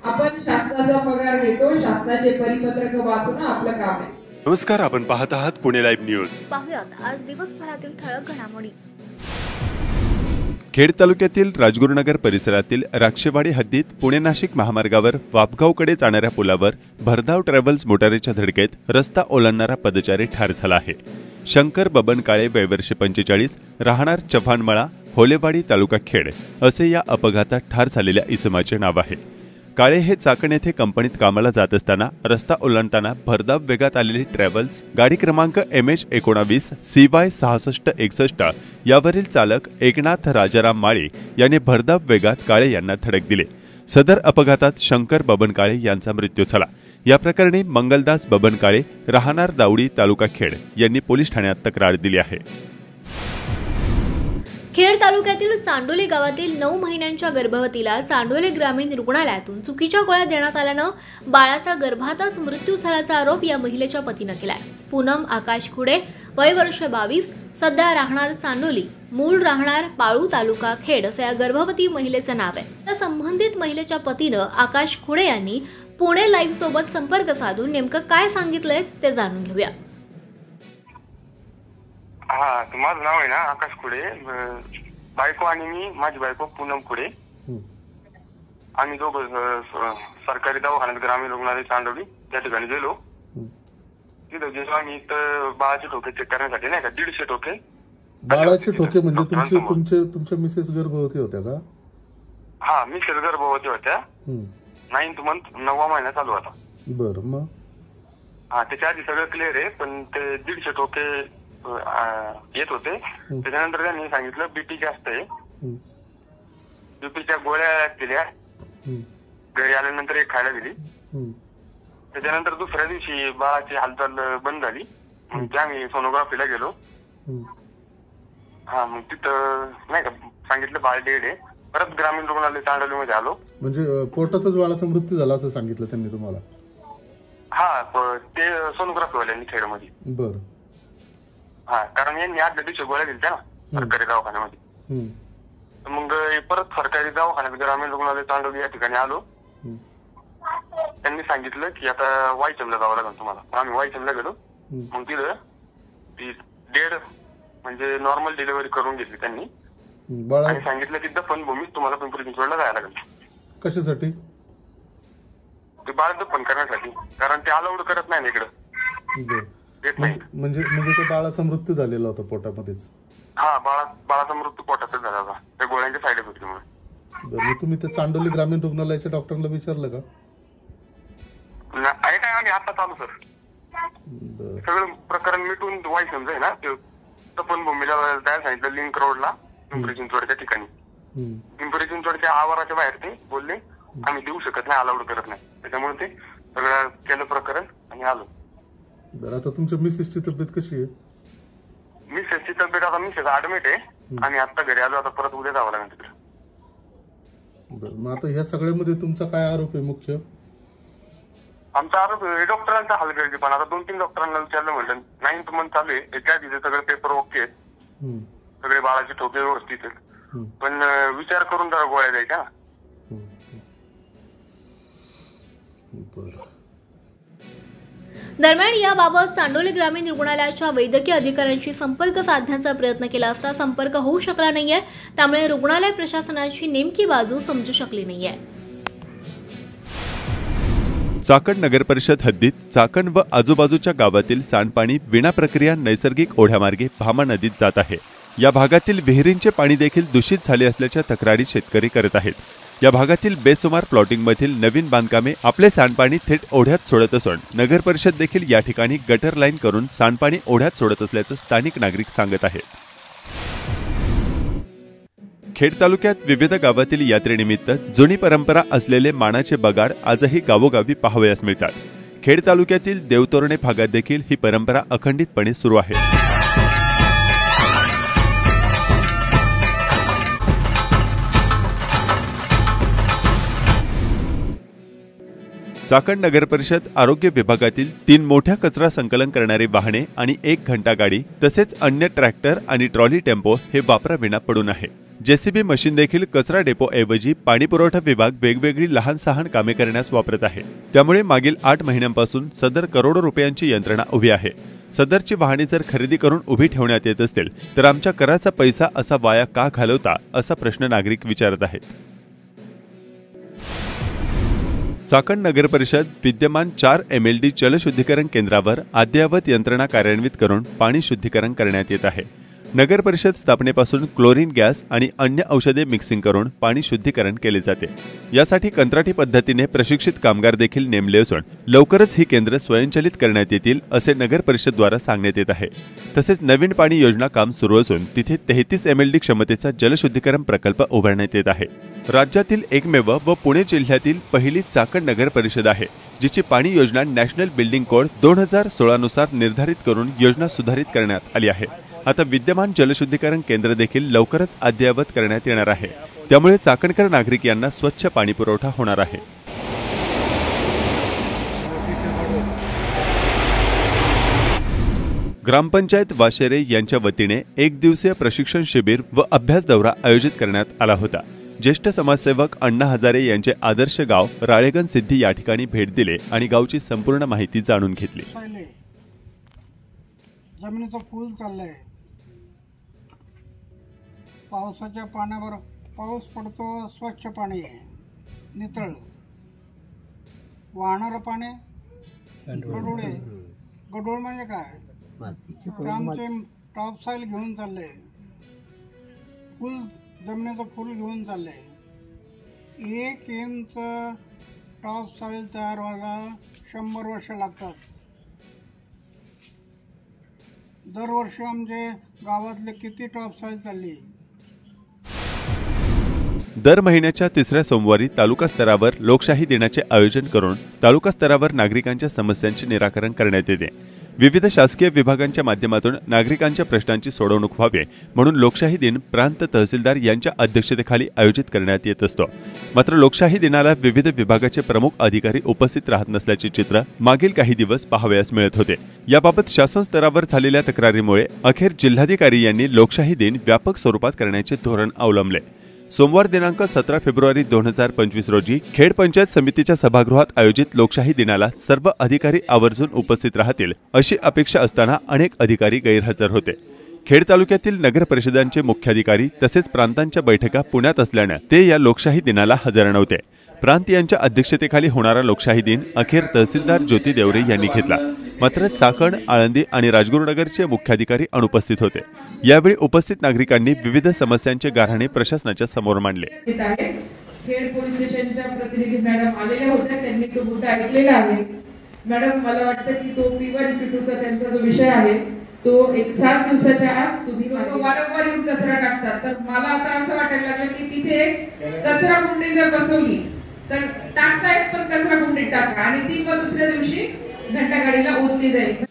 आपण शासनाचा पगार घेतो, शासनाचे परिपत्रक वाचणं आपलं काम आहे। नमस्कार, आपण पाहत आहात पुणे लाईव्ह न्यूज। पाहुयात आज दिवसभरातील ठळक घडामोडी। खेड तालुक्यातील राजगुरुनगर परिसरातील राक्षेवाडी हद्दीत पुणे नाशिक महामार्गावर वापगावकडे जाणाऱ्या पुलावर भरधाव ट्रॅव्हल्स मोटारीच्या धडकेत रस्ता ओलांडणारा पदचारी ठार झाला आहे। शंकर बबन काळे, वय वर्ष 45, राहणार चव्हाणमळा, होलेवाडी, तालुका खेड असे या अपघातात ठार झालेल्या इसमाचे नाव आहे। काळे हे चाकण येथे कंपनीत कामाला जात असताना रस्ता ओलांडताना भरधाव वेगात आलेली ट्रॅव्हल्स गाडी क्रमांक MH19 CY 6661 यावरील चालक एकनाथ राजाराम माळी याने भरधाव वेगात काळे यांना धडक दिले। सदर अपघातात शंकर बबन काळे यांचा मृत्यू झाला। या प्रकरणी मंगलदास बबन काळे, राहणार दावडी, तालुका खेड यांनी पोलीस ठाण्यात तक्रार दिली आहे। खेड तालुक्यातील चांडोली गावातील 9 महिन्यांच्या गर्भवतीला चांडोली ग्रामीण रुग्णालयातून चुकीच्या गोळ्या देण्यात आल्यानं बाळाचा गर्भातच मृत्यू झाल्याचा आरोप या महिलेच्या पतीनं केलाय। पूनम आकाश खुडे, वय वर्ष 22, सध्या राहणार चांडोली, मूळ राहणार पाळू, तालुका खेड असं या गर्भवती महिलेचं नाव आहे। या संबंधित महिलेच्या पतीनं आकाश खुडे यांनी पुणे लाईव्ह सोबत संपर्क साधून नेमकं काय सांगितलंय ते जाणून घेऊया। हा, माझं नाव आहे ना आकाश खुडे, बायको आणि मी, माझी बायको पूनम खुडे, आम्ही दोघं सरकारी दवाखान्यात ग्रामीण रुग्णालय चांडोली त्या ठिकाणी गेलो। तिथं गेलो आम्ही, तर बाळाचे ठोके चेक करण्यासाठी नाही का 150 ठोके। बाळाचे ठोके म्हणजे तुमच्या मिसेस गर्भवती होत्या का? हा, मिसेस गर्भवती होत्या। 9th मंथ, 9वा महिना चालू होता। बरं, मग हा, त्याच्या आधी सगळं क्लिअर आहे, पण ते 150 ठोके येत होते। त्याच्यानंतर त्यांनी सांगितलं बीपी जास्त आहे, बीपीच्या गोळ्या दिल्या, घरी आल्यानंतर एक खायला दिली। त्याच्यानंतर दुसऱ्या दिवशी बाळाची हालचाल बंद झाली, मग आम्ही सोनोग्राफीला गेलो। हा, मग तिथं नाही का सांगितलं बाळ डेड आहे। परत ग्रामीण रुग्णालय चांडोली मध्ये आलो। म्हणजे पोटातच बाळाचा मृत्यू झाला असं सांगितलं त्यांनी तुम्हाला? हा, ते सोनोग्राफी वाल्यांनी खेडमध्ये। बरं, हा, कारण यांनी आदल्या दिवशी गोळ्या दिल्या ना सरकारी दवाखान्यामध्ये। मग परत सरकारी दवाखान्यात ग्रामीण रुग्णालय चांडोली या ठिकाणी आलो। त्यांनी सांगितलं की आता वायचमला जावं लागेल तुम्हाला। आम्ही वायचमला गेलो। मग तिथं ती डेड म्हणजे नॉर्मल डिलिव्हरी करून घेतली त्यांनी आणि सांगितलं की दफनभूमीत तुम्हाला पिंपरी चिंचवडला जायला लागेल। कशासाठी? ते बाळ दफन करण्यासाठी, कारण ते अलाउड करत नाही इकडं, येत नाही। म्हणजे त्या बाळाचा मृत्यू झालेला होता पोटामध्येच? हा, बाळाचा मृत्यू पोटातच झाला होता त्या गोळ्यांच्या साईड इफेक्टमुळे। बरं, तुम्ही ते चांडोली ग्रामीण रुग्णालयाच्या डॉक्टरला विचारलं का? आहे काय, आम्ही आता चालू सर, सगळं प्रकरण मिटून वाई समजाय ना, ते दफनभूमीला जायला सांगितलं लिंक रोडला पिंपरी चिंचवडच्या ठिकाणी। पिंपरी चिंचवडच्या आवाराच्या बाहेर ते बोलले आम्ही देऊ शकत नाही, अलाउड करत नाही, त्याच्यामुळे ते सगळं केलं प्रकरण आणि आलो। बरं, आता तुमच्या मिसेसची तब्येत कशी आहे? मिसेसची तब्येत आता मिसेस ऍडमिट आहे आणि आता घरी आलो, आता परत उद्या जावं लागेल तिकडे। बरं, मग आता ह्या सगळ्यामध्ये तुमचा काय आरोप आहे मुख्य? आमचा आरोप डॉक्टरांचा हलगर्जीपणा। आता 2-3 डॉक्टरांना विचारलं, म्हणलं 9th मंथ चालू आहे, त्याच्या आधी सगळे पेपर ओके आहेत, सगळे बाळाचे ठोके व्यवस्थित आहेत, पण विचार करून जरा गोळ्या द्यायच्या ना। दरम्यान याबाबत चांडोली ग्रामीण रुग्णालयाच्या वैद्यकीय अधिकाऱ्यांशी संपर्क साधण्याचा प्रयत्न केला असता संपर्क होऊ शकला नाहीये, त्यामुळे रुग्णालय प्रशासनाची नेमकी बाजू समजू शकली नाहीये। चाकण नगर परिषद हद्दीत चाकण व आजूबाजूच्या गावातील सांडपाणी विनाप्रक्रिया नैसर्गिक ओढ्यामार्गे भामा नदीत जात आहे। या भागातील विहिरींचे पाणी देखील दूषित झाले असल्याच्या तक्रारी शेतकरी करत आहेत। या भागातील बेसुमार प्लॉटिंगमधील नवीन बांधकामे आपले सांडपाणी थेट ओढ्यात सोडत असून नगर परिषद देखील या ठिकाणी गटर लाईन करून सांडपाणी ओढ्यात सोडत असल्याचं स्थानिक नागरिक सांगत आहेत। खेड तालुक्यात विविध गावातील यात्रेनिमित्त जुनी परंपरा असलेले मानाचे बगाड आजही गावोगावी पाहावयास मिळतात। खेड तालुक्यातील देवतोरणे भागात देखील ही परंपरा अखंडितपणे सुरू आहे। चाकण नगर परिषद आरोग्य विभागातील 3 मोठ्या कचरा संकलन करणारे वाहने आणि 1 घंटा गाडी तसेच अन्य ट्रॅक्टर आणि ट्रॉली टेम्पो हे वापराविना पडून आहे। जेसीबी मशीन देखील कचरा डेपोऐवजी पाणी पुरवठा विभाग वेगवेगळी लहान सहान कामे करण्यास वापरत आहे। त्यामुळे मागील 8 महिन्यांपासून सदर करोडो रुपयांची यंत्रणा उभी आहे। सदरची वाहने जर खरेदी करून उभी ठेवण्यात येत असतील तर आमच्या कराचा पैसा असा वाया का घालवता असा प्रश्न नागरिक विचारत आहेत। चाकण नगर परिषद विद्यमान 4 MLD जलशुद्धीकरण केंद्रावर अद्ययावत यंत्रणा कार्यान्वित करून पाणी शुद्धीकरण करण्यात येत आहे। नगर परिषद स्थापनेपासून क्लोरीन गॅस आणि अन्य औषधे मिक्सिंग करून पाणी शुद्धीकरण केले जाते। यासाठी कंत्राटी पद्धतीने प्रशिक्षित कामगार देखील नेमले असून लवकरच ही केंद्र स्वयंचलित करण्यात येतील असे नगर परिषद द्वारा सांगण्यात येत आहे। तसेच नवीन पाणी योजना काम सुरू असून तिथे 33 MLD क्षमतेचा जलशुद्धीकरण प्रकल्प उभारण्यात येत आहे। राज्यातील एकमेव व पुणे जिल्ह्यातील पहिली चाकण नगर परिषद आहे जिची पाणी योजना नॅशनल बिल्डिंग कोड 2016 नुसार निर्धारित करून योजना सुधारित करण्यात आली आहे। आता विद्यमान जलशुद्धीकरण केंद्र देखील लवकरच अद्ययावत करण्यात येणार आहे। त्यामुळे चाकणकर नागरिक यांना स्वच्छ पाणी पुरवठा होणार आहे। ग्रामपंचायत वाशेरे यांच्या वतीने 1 दिवसीय प्रशिक्षण शिबिर व अभ्यास दौरा आयोजित करण्यात आला होता। ज्येष्ठ समाजसेवक अण्णा हजारे यांचे आदर्श गाव राळेगण सिद्धी या ठिकाणी भेट दिले आणि गावची संपूर्ण माहिती जाणून घेतली। जमिनीचं फूल चाललंय, पावसाच्या पाण्यावर पाऊस पडतो, स्वच्छ पाणी आहे, नितळ वाहणारं पाणी, गडोळे, गडोळ म्हणजे काय, आमचे टॉप साईल घेऊन चाललंय, फुल जमिनीचं फुल घेऊन चाललंय। 1 इंच टॉप साईल तयार व्हायला 100 वर्ष लागतात। दरवर्षी आमचे गावातले किती टॉप साईल चालली। दर महिन्याच्या 3ऱ्या सोमवारी तालुका स्तरावर लोकशाही दिनाचे आयोजन करून तालुका स्तरावर नागरिकांच्या समस्यांचे निराकरण करण्यात येते। विविध शासकीय विभागांच्या माध्यमातून नागरिकांच्या प्रश्नांची सोडवणूक व्हावी म्हणून लोकशाही दिन प्रांत तहसीलदार यांच्या अध्यक्षतेखाली आयोजित करण्यात येत असतो। मात्र लोकशाही दिनाला विविध विभागाचे प्रमुख अधिकारी उपस्थित राहत नसल्याचे चित्र मागील काही दिवस पाहावयास मिळत होते। याबाबत शासन स्तरावर झालेल्या तक्रारीमुळे अखेर जिल्हाधिकारी यांनी लोकशाही दिन व्यापक स्वरूपात करण्याचे धोरण अवलंबले। सोमवार दिनांक 17 फेब्रुवारी 2025 रोजी खेड पंचायत समितीच्या सभागृहात आयोजित लोकशाही दिनाला सर्व अधिकारी आवर्जून उपस्थित राहतील अशी अपेक्षा असताना अनेक अधिकारी गैरहजर होते। खेड तालुक्यातील नगर परिषदांचे मुख्याधिकारी तसेच प्रांतांच्या बैठका पुण्यात असल्याने ते या लोकशाही दिनाला हजर नव्हते। प्रांत यांच्या अध्यक्षतेखाली होणारा लोकशाही दिन अखेर तहसीलदार ज्योती देवरे यांनी घेतला। मात्र चाकण, आळंदी आणि राजगुरुनगरचे मुख्याधिकारी अनुपस्थित होते। यावेळी उपस्थित नागरिकांनी विविध समस्यांचे गाऱ्हाणे प्रशासनाच्या समोर मांडले। खेड पोलीस स्टेशनच्या प्रतिनिधी मॅडम आलेल्या होत्या, त्यांनी तो मुद्दा ऐकलेला आहे। मॅडम, मला वाटतं की तो P1 P2चा त्यांचा जो विषय आहे तो 7 दिवसाच्या आत तुम्ही वारंवार येऊन कचरा टाकतात। तर मला आता असं वाटायला लागलं की तिथे कचरा कुंडी जर बसवली तर टाकतायत पण कचरा कुंडीत टाका आणि ती मग दुसऱ्या दिवशी घंटागाडीला ओतली जाईल।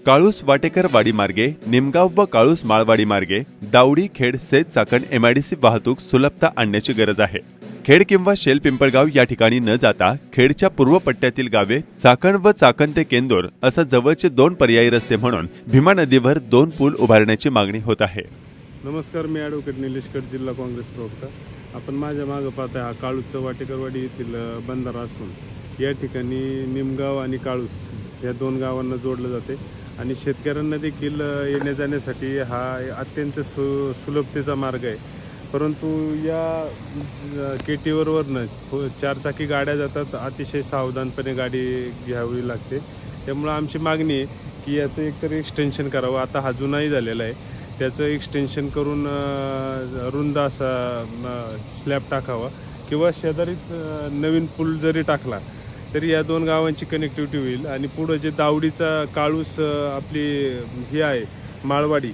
काळूस वाटेकर वाडी मार्गे, निमगाव व काळूस माळवाडी मार्गे दावडी, खेड, सेज, चाकण MIDC वाहतूक सुलभता आणण्याची गरज आहे। खेड किंवा शेल पिंपळगाव या ठिकाणी न जाता खेडच्या पूर्व पट्ट्यातील गावे चाकण व चाकण ते केंदूर असा जवळचे 2 पर्यायी रस्ते म्हणून भीमा नदीवर 2 पूल उभारण्याची मागणी होत आहे। नमस्कार, मी ॲडव्होकेट निलेश कट, जिल्हा काँग्रेस प्रवक्ता। आपण माझ्या मागे पाहताय हा काळूसचा वाटेकरवाडी येथील बंधारा असून या ठिकाणी निमगाव आणि काळूस या 2 गावांना जोडलं जाते आणि शेतकऱ्यांना देखील येण्या जाण्यासाठी हा अत्यंत सुलभतेचा मार्ग आहे। परंतु या केटीवरनं 4 चाकी गाड्या जातात, अतिशय सावधानपणे गाडी घ्यावी लागते। त्यामुळे आमची मागणी आहे की याचं एकतर एक्सटेन्शन करावं। आता हा जुनाही झालेला आहे, त्याचं एक्सटेन्शन करून रुंद असा स्लॅब टाकावा किंवा शेजारीच नवीन पूल जरी टाकला तरी या 2 गावांची कनेक्टिव्हिटी होईल। आणि पुढं जे दावडीचा काळूस आपली ही आहे माळवाडी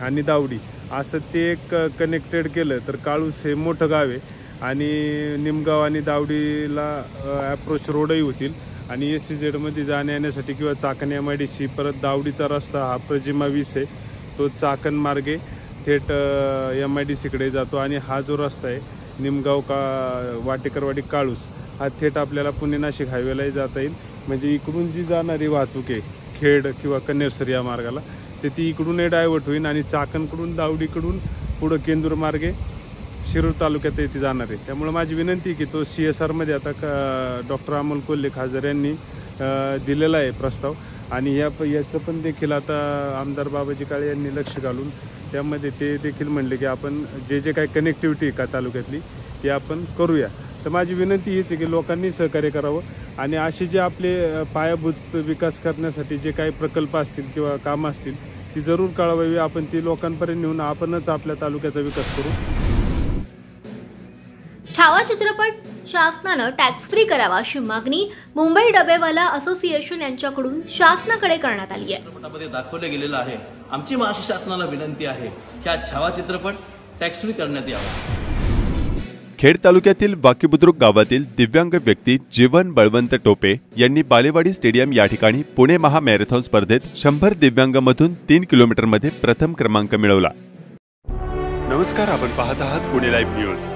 आणि दावडी असं ते एक कनेक्टेड केलं तर काळूस हे मोठं गाव आहे आणि निमगाव आणि दावडीला ॲप्रोच रोडही होतील आणि SEZ मध्ये जाण्या येण्यासाठी किंवा चाकण MIDC परत दावडीचा रस्ता हा प्रजिमा 20 आहे, तो चाकण मार्गे थेट MIDC कडे जातो आणि हा जो रस्ता आहे निमगाव वाटेकरवाडी काळूस हा थेट आपल्याला पुणे नाशिक हायवेलाही जाता येईल। म्हणजे इकडून जी जाणारी वाहतूक आहे खेड किंवा कन्नेरसर या मार्गाला तर ती इकडूनही डायव्हर्ट होईल आणि चाकणकडून दावडीकडून पुढं केंदूर मार्गे शिरूर तालुक्यात ती जाणार आहे. त्यामुळे माझी विनंती आहे की तो CSR मध्ये आता डॉक्टर अमोल कोल्हे खासदार यांनी दिलेला आहे प्रस्ताव आणि याचं पण देखील आता आमदार बाबाजी काळे यांनी लक्ष घालून त्यामध्ये ते देखील म्हणले की आपण जे काही कनेक्टिव्हिटी आहे का तालुक्यातली ती आपण करूया. तर माझी विनंती हीच आहे की लोकांनी सहकार्य करावं आणि असे जे आपले पायाभूत विकास करण्यासाठी जे काही प्रकल्प असतील किंवा कामं असतील ती जरूर कळवावी. आपण ती लोकांपर्यंत नेऊन आपणच आपल्या तालुक्याचा विकास करू. छावा चित्रपट शासनानं टॅक्स फ्री करावा अशी मागणी मुंबई डबेवाला असोसिएशन यांच्याकडून शासनाकडे करण्यात आली आहे. चित्रपटामध्ये दाखवले गेलेलं आहे. आमची महाराष्ट्र शासनाला विनंती आहे की हा छावा चित्रपट टॅक्स फ्री करण्यात यावा. खेड तालुक्यातील वाकीबुद्रुक गावातील दिव्यांग व्यक्ती जीवन बळवंत टोपे यांनी बालेवाडी स्टेडियम या ठिकाणी पुणे महा मॅरेथॉन स्पर्धेत 100 दिव्यांगांमधून 3 किलोमीटरमध्ये प्रथम क्रमांक मिळवला. नमस्कार, आपण पाहत आहात पुणे लाईव्ह न्यूज.